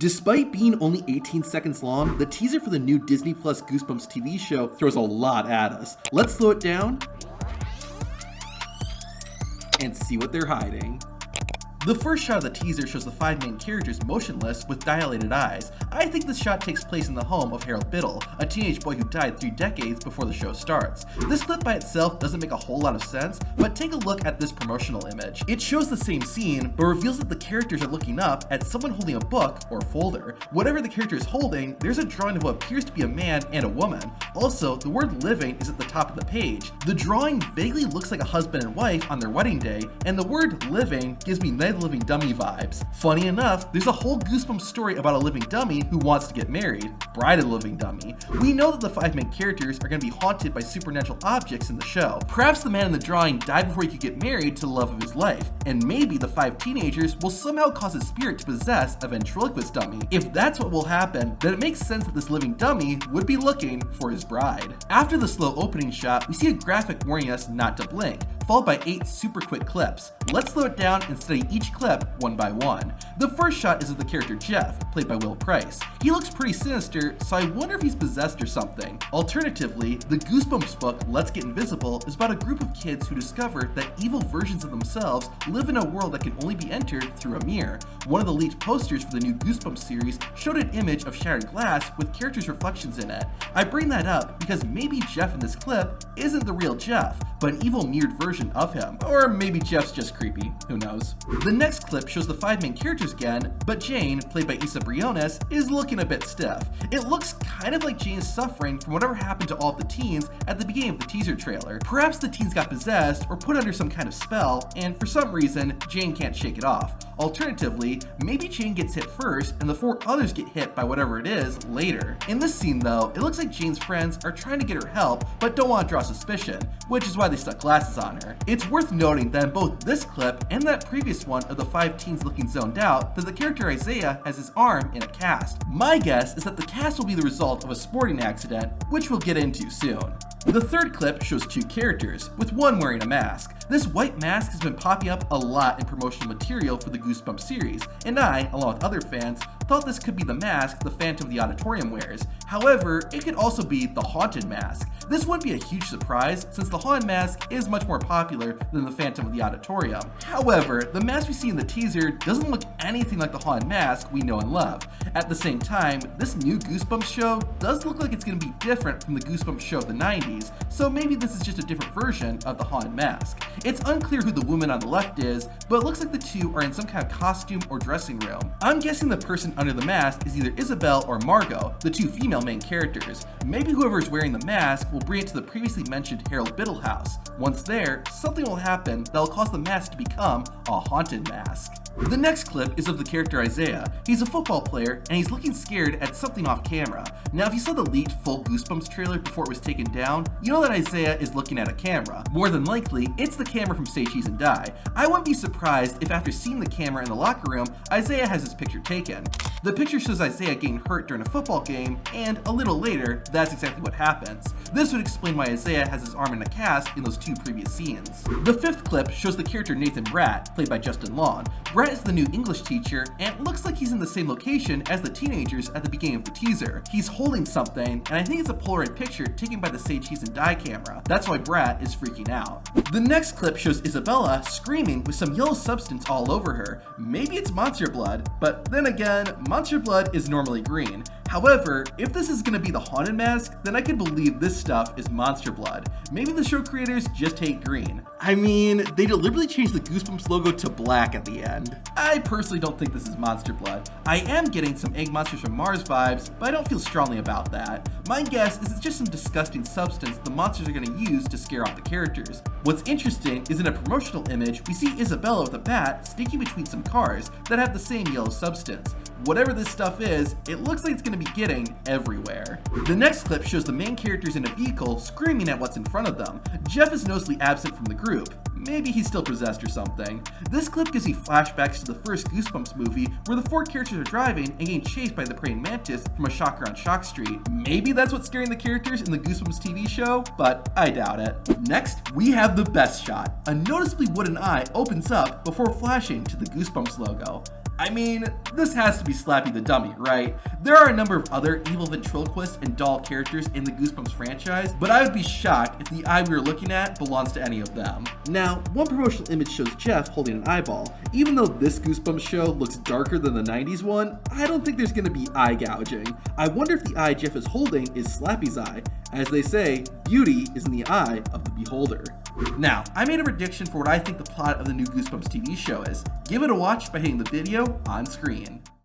Despite being only 18 seconds long, the teaser for the new Disney Plus Goosebumps TV show throws a lot at us. Let's slow it down and see what they're hiding. The first shot of the teaser shows the 5 main characters motionless with dilated eyes. I think this shot takes place in the home of Harold Biddle, a teenage boy who died 3 decades before the show starts. This clip by itself doesn't make a whole lot of sense, but take a look at this promotional image. It shows the same scene, but reveals that the characters are looking up at someone holding a book or folder. Whatever the character is holding, there's a drawing of what appears to be a man and a woman. Also, the word living is at the top of the page. The drawing vaguely looks like a husband and wife on their wedding day, and the word living gives me Night of the Living Dummy vibes. Funny enough, there's a whole Goosebumps story about a living dummy who wants to get married, Bride of the Living Dummy. We know that the 5 main characters are going to be haunted by supernatural objects in the show. Perhaps the man in the drawing died before he could get married to the love of his life, and maybe the 5 teenagers will somehow cause his spirit to possess a ventriloquist dummy. If that's what will happen, then it makes sense that this living dummy would be looking for his bride. After the slow opening shot, we see a graphic warning us not to blink, followed by 8 super quick clips. Let's slow it down and study each clip one by one. The first shot is of the character Jeff, played by Will Price. He looks pretty sinister, so I wonder if he's possessed or something. Alternatively, the Goosebumps book, Let's Get Invisible, is about a group of kids who discover that evil versions of themselves live in a world that can only be entered through a mirror. One of the leaked posters for the new Goosebumps series showed an image of shattered glass with characters' reflections in it. I bring that up because maybe Jeff in this clip isn't the real Jeff, but an evil mirrored version of him. Or maybe Jeff's just creepy, who knows. The next clip shows the 5 main characters again, but Jane, played by Issa Briones, is looking a bit stiff. It looks kind of like Jane is suffering from whatever happened to all of the teens at the beginning of the teaser trailer. Perhaps the teens got possessed or put under some kind of spell, and for some reason, Jane can't shake it off. Alternatively, maybe Jane gets hit first and the 4 others get hit by whatever it is later. In this scene though, it looks like Jane's friends are trying to get her help but don't want to draw suspicion, which is why they stuck glasses on her. It's worth noting that in both this clip and that previous one of the 5 teens looking zoned out, that the character Isaiah has his arm in a cast. My guess is that the cast will be the result of a sporting accident, which we'll get into soon. The third clip shows 2 characters, with one wearing a mask. This white mask has been popping up a lot in promotional material for the Goosebumps series, and I, along with other fans, thought this could be the mask the Phantom of the Auditorium wears. However, it could also be the Haunted Mask. This wouldn't be a huge surprise, since the Haunted Mask is much more popular than the Phantom of the Auditorium. However, the mask we see in the teaser doesn't look anything like the Haunted Mask we know and love. At the same time, this new Goosebumps show does look like it's going to be different from the Goosebumps show of the 90s, so maybe this is just a different version of the Haunted Mask. It's unclear who the woman on the left is, but it looks like the 2 are in some kind of costume or dressing room. I'm guessing the person under the mask is either Isabel or Margot, the 2 female main characters. Maybe whoever is wearing the mask will bring it to the previously mentioned Harold Biddle house. Once there, something will happen that will cause the mask to become a haunted mask. The next clip is of the character Isaiah. He's a football player and he's looking scared at something off camera. Now if you saw the leaked full Goosebumps trailer before it was taken down, you know that Isaiah is looking at a camera. More than likely, it's the camera from Say Cheese and Die. I wouldn't be surprised if after seeing the camera in the locker room, Isaiah has his picture taken. The picture shows Isaiah getting hurt during a football game, and a little later, that's exactly what happens. This would explain why Isaiah has his arm in a cast in those 2 previous scenes. The 5th clip shows the character Nathan Bratt, played by Justin Long. Bratt is the new English teacher, and it looks like he's in the same location as the teenagers at the beginning of the teaser. He's holding something, and I think it's a Polaroid picture taken by the Say Cheese and Die camera. That's why Bratt is freaking out. The next clip shows Isabella screaming with some yellow substance all over her. Maybe it's monster blood, but then again, monster blood is normally green. However, if this is going to be the Haunted Mask, then I can believe this stuff is monster blood. Maybe the show creators just hate green. I mean, they deliberately changed the Goosebumps logo to black at the end. I personally don't think this is monster blood. I am getting some Egg Monsters from Mars vibes, but I don't feel strongly about that. My guess is it's just some disgusting substance the monsters are going to use to scare off the characters. What's interesting is in a promotional image, we see Isabella with a bat sneaking between some cars that have the same yellow substance. Whatever this stuff is, it looks like it's going to be getting everywhere. The next clip shows the main characters in a vehicle screaming at what's in front of them. Jeff is noticeably absent from the group. Maybe he's still possessed or something. This clip gives me flashbacks to the first Goosebumps movie where the 4 characters are driving and getting chased by the praying mantis from a shocker on Shock Street. Maybe that's what's scaring the characters in the Goosebumps TV show, but I doubt it. Next, we have the best shot. A noticeably wooden eye opens up before flashing to the Goosebumps logo. I mean, this has to be Slappy the Dummy, right? There are a number of other evil ventriloquists and doll characters in the Goosebumps franchise, but I would be shocked if the eye we were looking at belongs to any of them. Now, one promotional image shows Jeff holding an eyeball. Even though this Goosebumps show looks darker than the 90s one, I don't think there's gonna be eye gouging. I wonder if the eye Jeff is holding is Slappy's eye. As they say, beauty is in the eye of the beholder. Now, I made a prediction for what I think the plot of the new Goosebumps TV show is. Give it a watch by hitting the video on screen.